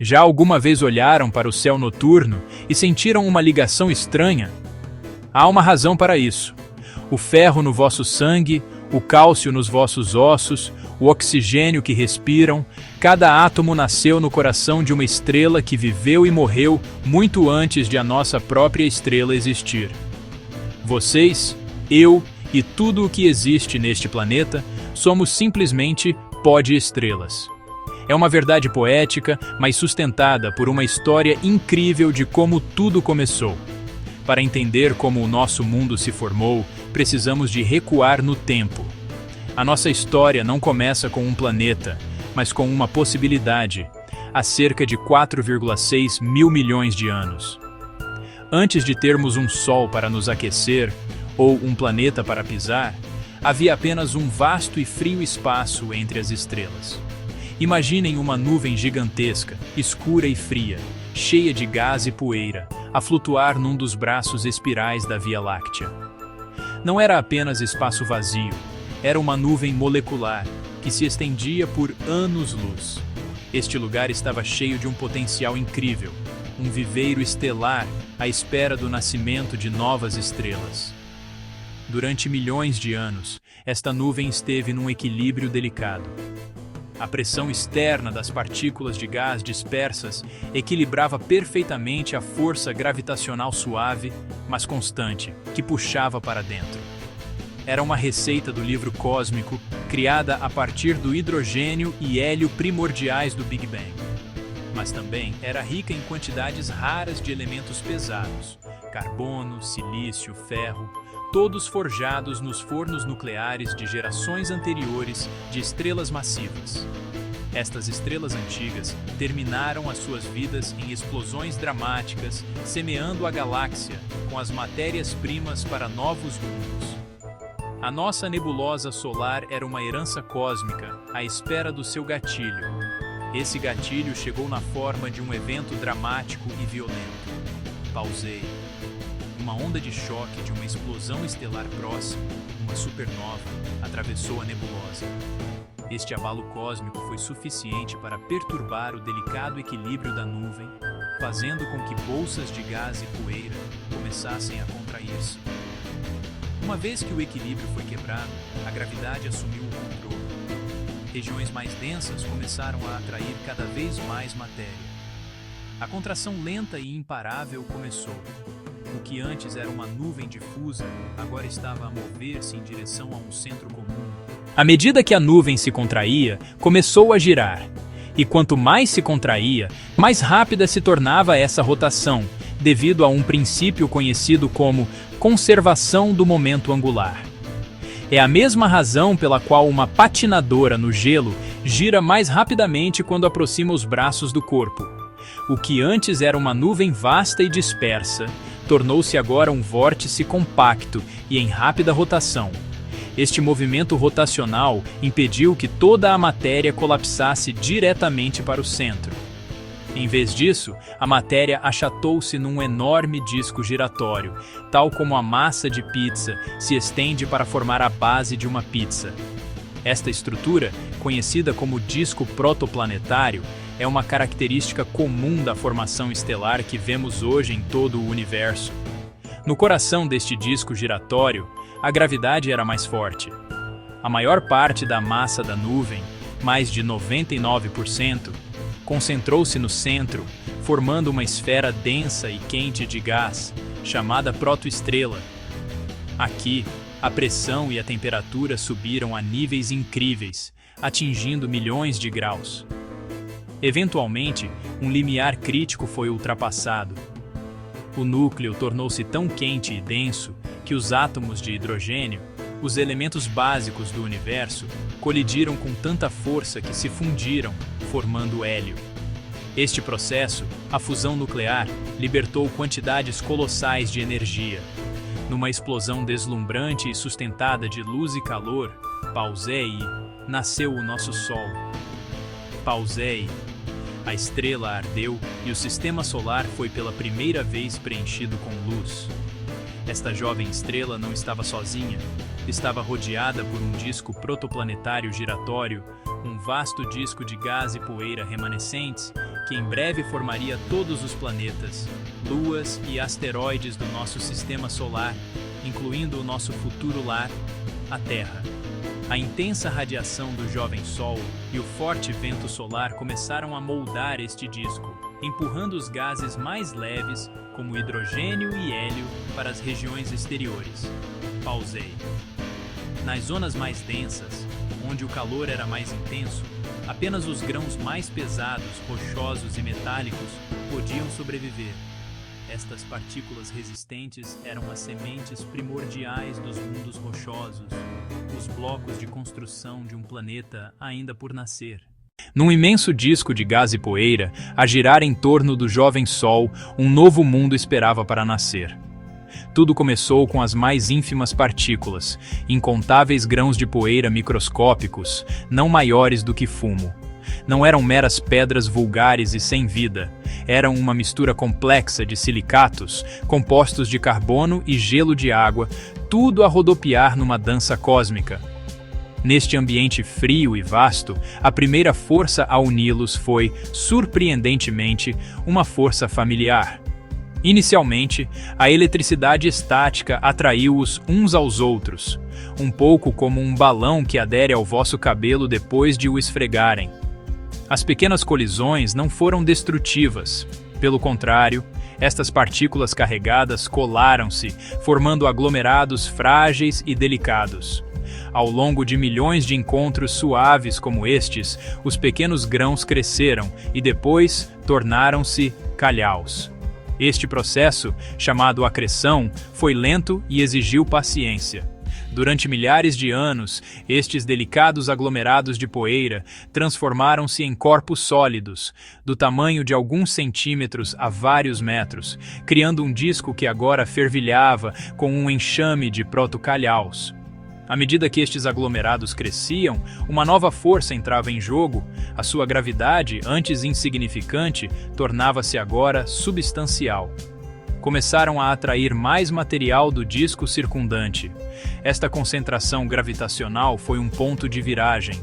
Já alguma vez olharam para o céu noturno e sentiram uma ligação estranha? Há uma razão para isso. O ferro no vosso sangue, o cálcio nos vossos ossos, o oxigênio que respiram, cada átomo nasceu no coração de uma estrela que viveu e morreu muito antes de a nossa própria estrela existir. Vocês, eu e tudo o que existe neste planeta somos simplesmente pó de estrelas. É uma verdade poética, mas sustentada por uma história incrível de como tudo começou. Para entender como o nosso mundo se formou, precisamos de recuar no tempo. A nossa história não começa com um planeta, mas com uma possibilidade, há cerca de 4,6 mil milhões de anos. Antes de termos um sol para nos aquecer, ou um planeta para pisar, havia apenas um vasto e frio espaço entre as estrelas. Imaginem uma nuvem gigantesca, escura e fria, cheia de gás e poeira, a flutuar num dos braços espirais da Via Láctea. Não era apenas espaço vazio, era uma nuvem molecular que se estendia por anos-luz. Este lugar estava cheio de um potencial incrível, um viveiro estelar à espera do nascimento de novas estrelas. Durante milhões de anos, esta nuvem esteve num equilíbrio delicado. A pressão externa das partículas de gás dispersas equilibrava perfeitamente a força gravitacional suave, mas constante, que puxava para dentro. Era uma receita do livro cósmico, criada a partir do hidrogênio e hélio primordiais do Big Bang. Mas também era rica em quantidades raras de elementos pesados, carbono, silício, ferro, todos forjados nos fornos nucleares de gerações anteriores de estrelas massivas. Estas estrelas antigas terminaram as suas vidas em explosões dramáticas, semeando a galáxia com as matérias-primas para novos mundos. A nossa nebulosa solar era uma herança cósmica à espera do seu gatilho. Esse gatilho chegou na forma de um evento dramático e violento. Pausei. Uma onda de choque de uma explosão estelar próxima, uma supernova, atravessou a nebulosa. Este abalo cósmico foi suficiente para perturbar o delicado equilíbrio da nuvem, fazendo com que bolsas de gás e poeira começassem a contrair-se. Uma vez que o equilíbrio foi quebrado, a gravidade assumiu o controle. Regiões mais densas começaram a atrair cada vez mais matéria. A contração lenta e imparável começou. O que antes era uma nuvem difusa, agora estava a mover-se em direção a um centro comum. À medida que a nuvem se contraía, começou a girar. E quanto mais se contraía, mais rápida se tornava essa rotação, devido a um princípio conhecido como conservação do momento angular. É a mesma razão pela qual uma patinadora no gelo gira mais rapidamente quando aproxima os braços do corpo. O que antes era uma nuvem vasta e dispersa, tornou-se agora um vórtice compacto e em rápida rotação. Este movimento rotacional impediu que toda a matéria colapsasse diretamente para o centro. Em vez disso, a matéria achatou-se num enorme disco giratório, tal como a massa de pizza se estende para formar a base de uma pizza. Esta estrutura, conhecida como disco protoplanetário, é uma característica comum da formação estelar que vemos hoje em todo o universo. No coração deste disco giratório, a gravidade era mais forte. A maior parte da massa da nuvem, mais de 99%, concentrou-se no centro, formando uma esfera densa e quente de gás, chamada protoestrela. Aqui, a pressão e a temperatura subiram a níveis incríveis, atingindo milhões de graus. Eventualmente, um limiar crítico foi ultrapassado. O núcleo tornou-se tão quente e denso que os átomos de hidrogênio, os elementos básicos do universo, colidiram com tanta força que se fundiram, formando hélio. Este processo, a fusão nuclear, libertou quantidades colossais de energia. Numa explosão deslumbrante e sustentada de luz e calor, Pausei, nasceu o nosso Sol. Pausei. A estrela ardeu e o sistema solar foi pela primeira vez preenchido com luz. Esta jovem estrela não estava sozinha, estava rodeada por um disco protoplanetário giratório, um vasto disco de gás e poeira remanescentes que em breve formaria todos os planetas, luas e asteroides do nosso sistema solar, incluindo o nosso futuro lar, a Terra. A intensa radiação do jovem Sol e o forte vento solar começaram a moldar este disco, empurrando os gases mais leves, como hidrogênio e hélio, para as regiões exteriores. Pausei. Nas zonas mais densas, onde o calor era mais intenso, apenas os grãos mais pesados, rochosos e metálicos podiam sobreviver. Estas partículas resistentes eram as sementes primordiais dos mundos rochosos, os blocos de construção de um planeta ainda por nascer. Num imenso disco de gás e poeira, a girar em torno do jovem Sol, um novo mundo esperava para nascer. Tudo começou com as mais ínfimas partículas, incontáveis grãos de poeira microscópicos, não maiores do que fumo. Não eram meras pedras vulgares e sem vida, eram uma mistura complexa de silicatos, compostos de carbono e gelo de água, tudo a rodopiar numa dança cósmica. Neste ambiente frio e vasto, a primeira força a uni-los foi, surpreendentemente, uma força familiar. Inicialmente, a eletricidade estática atraiu-os uns aos outros, um pouco como um balão que adere ao vosso cabelo depois de o esfregarem. As pequenas colisões não foram destrutivas. Pelo contrário, estas partículas carregadas colaram-se, formando aglomerados frágeis e delicados. Ao longo de milhões de encontros suaves como estes, os pequenos grãos cresceram e depois tornaram-se calhaus. Este processo, chamado acreção, foi lento e exigiu paciência. Durante milhares de anos, estes delicados aglomerados de poeira transformaram-se em corpos sólidos, do tamanho de alguns centímetros a vários metros, criando um disco que agora fervilhava com um enxame de protocalhaus. À medida que estes aglomerados cresciam, uma nova força entrava em jogo. A sua gravidade, antes insignificante, tornava-se agora substancial. Começaram a atrair mais material do disco circundante. Esta concentração gravitacional foi um ponto de viragem.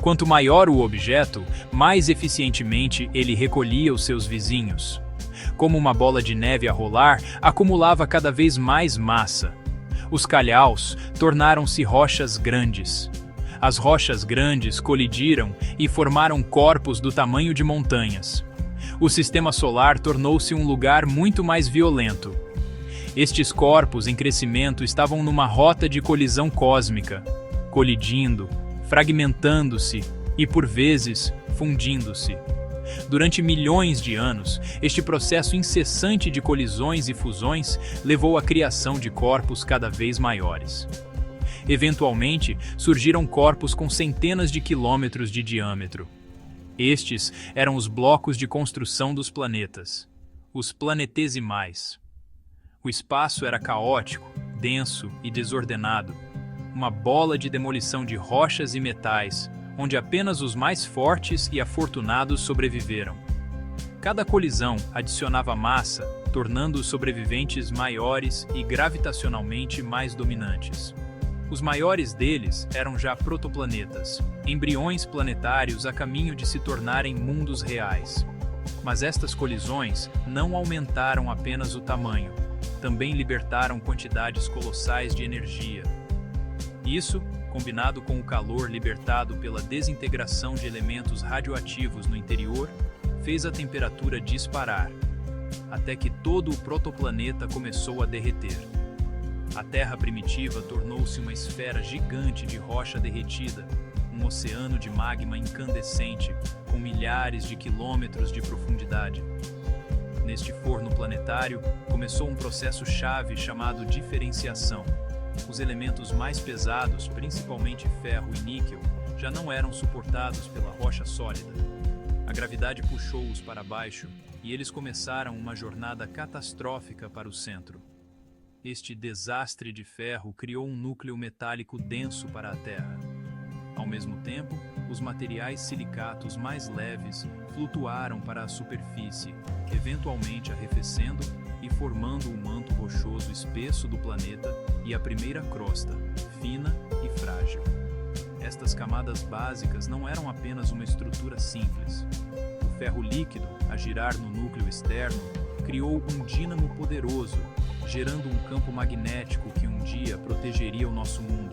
Quanto maior o objeto, mais eficientemente ele recolhia os seus vizinhos. Como uma bola de neve a rolar, acumulava cada vez mais massa. Os calhaus tornaram-se rochas grandes. As rochas grandes colidiram e formaram corpos do tamanho de montanhas. O sistema solar tornou-se um lugar muito mais violento. Estes corpos em crescimento estavam numa rota de colisão cósmica, colidindo, fragmentando-se e, por vezes, fundindo-se. Durante milhões de anos, este processo incessante de colisões e fusões levou à criação de corpos cada vez maiores. Eventualmente, surgiram corpos com centenas de quilômetros de diâmetro. Estes eram os blocos de construção dos planetas, os planetesimais. O espaço era caótico, denso e desordenado, uma bola de demolição de rochas e metais, onde apenas os mais fortes e afortunados sobreviveram. Cada colisão adicionava massa, tornando os sobreviventes maiores e gravitacionalmente mais dominantes. Os maiores deles eram já protoplanetas, embriões planetários a caminho de se tornarem mundos reais. Mas estas colisões não aumentaram apenas o tamanho, também libertaram quantidades colossais de energia. Isso, combinado com o calor libertado pela desintegração de elementos radioativos no interior, fez a temperatura disparar, até que todo o protoplaneta começou a derreter. A Terra primitiva tornou-se uma esfera gigante de rocha derretida, um oceano de magma incandescente, com milhares de quilômetros de profundidade. Neste forno planetário, começou um processo-chave chamado diferenciação. Os elementos mais pesados, principalmente ferro e níquel, já não eram suportados pela rocha sólida. A gravidade puxou-os para baixo e eles começaram uma jornada catastrófica para o centro. Este desastre de ferro criou um núcleo metálico denso para a Terra. Ao mesmo tempo, os materiais silicatos mais leves flutuaram para a superfície, eventualmente arrefecendo e formando o manto rochoso espesso do planeta e a primeira crosta, fina e frágil. Estas camadas básicas não eram apenas uma estrutura simples. O ferro líquido, a girar no núcleo externo, criou um dínamo poderoso, gerando um campo magnético que um dia protegeria o nosso mundo.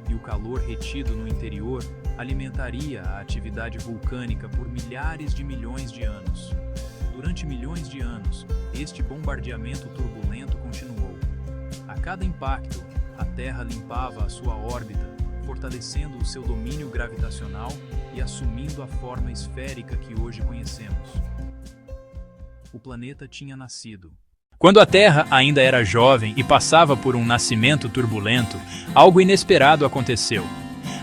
E o calor retido no interior alimentaria a atividade vulcânica por milhares de milhões de anos. Durante milhões de anos, este bombardeamento turbulento continuou. A cada impacto, a Terra limpava a sua órbita, fortalecendo o seu domínio gravitacional e assumindo a forma esférica que hoje conhecemos. O planeta tinha nascido. Quando a Terra ainda era jovem e passava por um nascimento turbulento, algo inesperado aconteceu.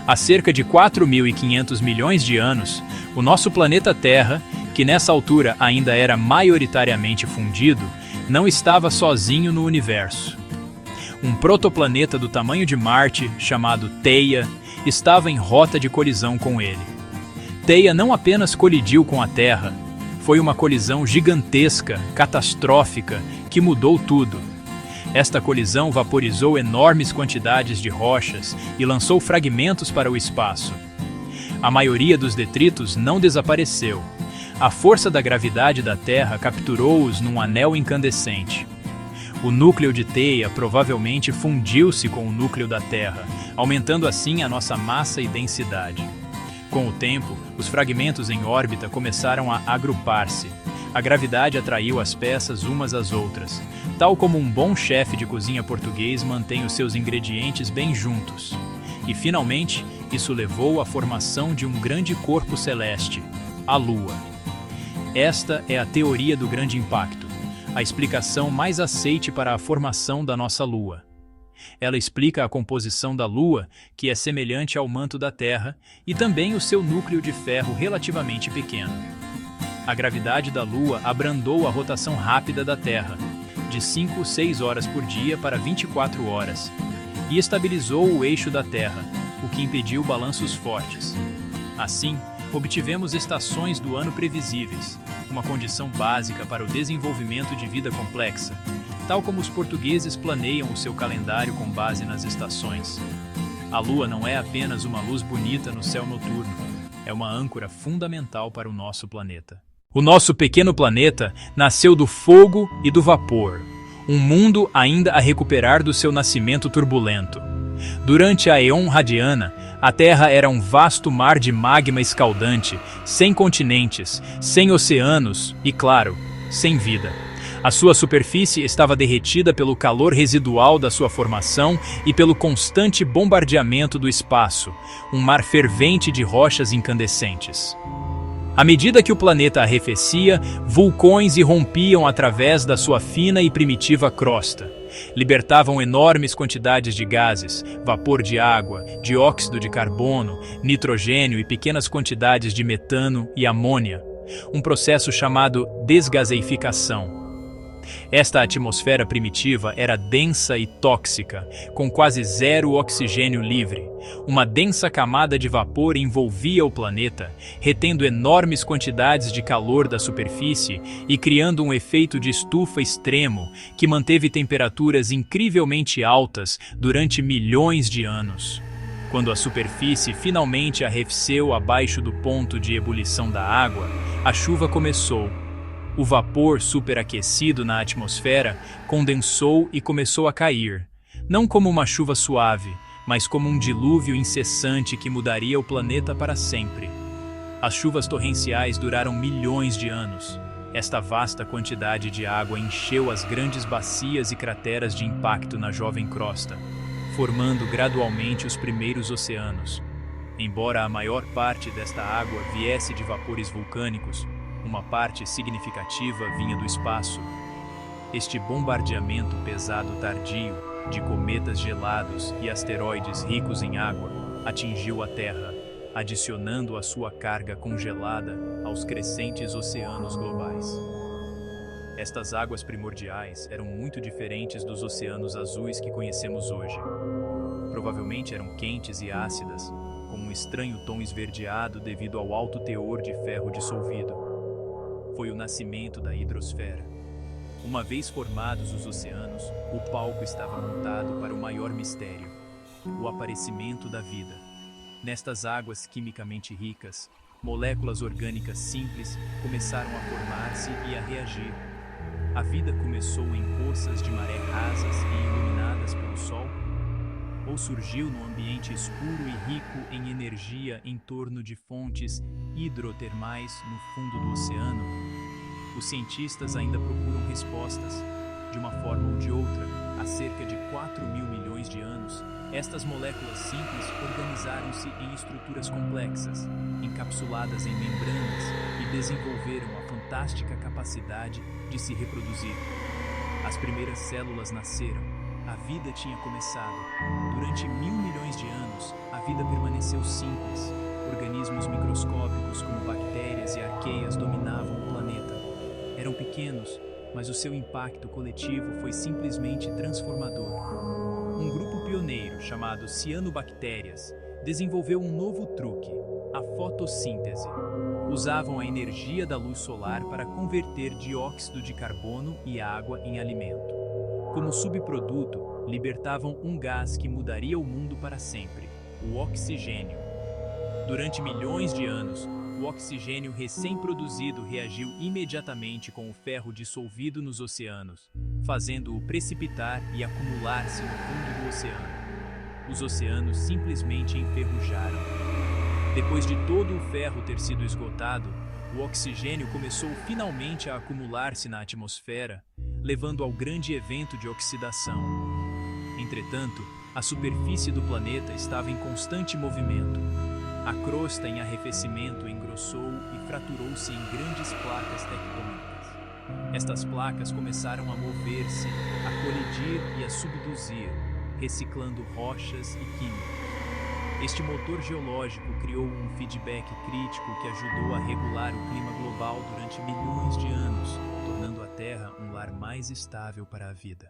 Há cerca de 4.500 milhões de anos, o nosso planeta Terra, que nessa altura ainda era maioritariamente fundido, não estava sozinho no universo. Um protoplaneta do tamanho de Marte, chamado Theia, estava em rota de colisão com ele. Theia não apenas colidiu com a Terra, foi uma colisão gigantesca, catastrófica, que mudou tudo. Esta colisão vaporizou enormes quantidades de rochas e lançou fragmentos para o espaço. A maioria dos detritos não desapareceu. A força da gravidade da Terra capturou-os num anel incandescente. O núcleo de Theia provavelmente fundiu-se com o núcleo da Terra, aumentando assim a nossa massa e densidade. Com o tempo, os fragmentos em órbita começaram a agrupar-se. A gravidade atraiu as peças umas às outras, tal como um bom chefe de cozinha português mantém os seus ingredientes bem juntos. E, finalmente, isso levou à formação de um grande corpo celeste, a Lua. Esta é a teoria do grande impacto, a explicação mais aceite para a formação da nossa Lua. Ela explica a composição da Lua, que é semelhante ao manto da Terra, e também o seu núcleo de ferro relativamente pequeno. A gravidade da Lua abrandou a rotação rápida da Terra, de 5-6 horas por dia para 24 horas, e estabilizou o eixo da Terra, o que impediu balanços fortes. Assim, obtivemos estações do ano previsíveis, uma condição básica para o desenvolvimento de vida complexa, tal como os portugueses planeiam o seu calendário com base nas estações. A Lua não é apenas uma luz bonita no céu noturno, é uma âncora fundamental para o nosso planeta. O nosso pequeno planeta nasceu do fogo e do vapor, um mundo ainda a recuperar do seu nascimento turbulento. Durante a Eon Radiana, a Terra era um vasto mar de magma escaldante, sem continentes, sem oceanos e, claro, sem vida. A sua superfície estava derretida pelo calor residual da sua formação e pelo constante bombardeamento do espaço, um mar fervente de rochas incandescentes. À medida que o planeta arrefecia, vulcões irrompiam através da sua fina e primitiva crosta. Libertavam enormes quantidades de gases, vapor de água, dióxido de carbono, nitrogênio e pequenas quantidades de metano e amônia, um processo chamado desgaseificação. Esta atmosfera primitiva era densa e tóxica, com quase zero oxigênio livre. Uma densa camada de vapor envolvia o planeta, retendo enormes quantidades de calor da superfície e criando um efeito de estufa extremo que manteve temperaturas incrivelmente altas durante milhões de anos. Quando a superfície finalmente arrefeceu abaixo do ponto de ebulição da água, a chuva começou. O vapor superaquecido na atmosfera condensou e começou a cair, não como uma chuva suave, mas como um dilúvio incessante que mudaria o planeta para sempre. As chuvas torrenciais duraram milhões de anos. Esta vasta quantidade de água encheu as grandes bacias e crateras de impacto na jovem crosta, formando gradualmente os primeiros oceanos. Embora a maior parte desta água viesse de vapores vulcânicos, uma parte significativa vinha do espaço. Este bombardeamento pesado tardio, de cometas gelados e asteroides ricos em água, atingiu a Terra, adicionando a sua carga congelada aos crescentes oceanos globais. Estas águas primordiais eram muito diferentes dos oceanos azuis que conhecemos hoje. Provavelmente eram quentes e ácidas, com um estranho tom esverdeado devido ao alto teor de ferro dissolvido. Foi o nascimento da hidrosfera. Uma vez formados os oceanos, o palco estava montado para o maior mistério, o aparecimento da vida. Nestas águas quimicamente ricas, Moléculas orgânicas simples começaram a formar-se e a reagir. A vida começou em poças de maré rasas e iluminadas pelo sol? Ou surgiu num ambiente escuro e rico em energia em torno de fontes hidrotermais no fundo do oceano? Os cientistas ainda procuram respostas. De uma forma ou de outra, há cerca de 4.000 milhões de anos, estas moléculas simples organizaram-se em estruturas complexas, encapsuladas em membranas e desenvolveram a fantástica capacidade de se reproduzir. As primeiras células nasceram. A vida tinha começado. Durante 1.000 milhões de anos, a vida permaneceu simples. Organismos microscópicos como bactérias e arqueias dominavam o planeta. Eram pequenos, mas o seu impacto coletivo foi simplesmente transformador. Um grupo pioneiro chamado cianobactérias desenvolveu um novo truque, a fotossíntese. Usavam a energia da luz solar para converter dióxido de carbono e água em alimento. Como subproduto, libertavam um gás que mudaria o mundo para sempre, o oxigênio. Durante milhões de anos, o oxigênio recém-produzido reagiu imediatamente com o ferro dissolvido nos oceanos, fazendo-o precipitar e acumular-se no fundo do oceano. Os oceanos simplesmente enferrujaram. Depois de todo o ferro ter sido esgotado, o oxigênio começou finalmente a acumular-se na atmosfera, levando ao grande evento de oxidação. Entretanto, a superfície do planeta estava em constante movimento. A crosta em arrefecimento engrossou e fraturou-se em grandes placas tectônicas. Estas placas começaram a mover-se, a colidir e a subduzir, reciclando rochas e químicos. Este motor geológico criou um feedback crítico que ajudou a regular o clima global durante milhões de anos, tornando a Terra um lar mais estável para a vida.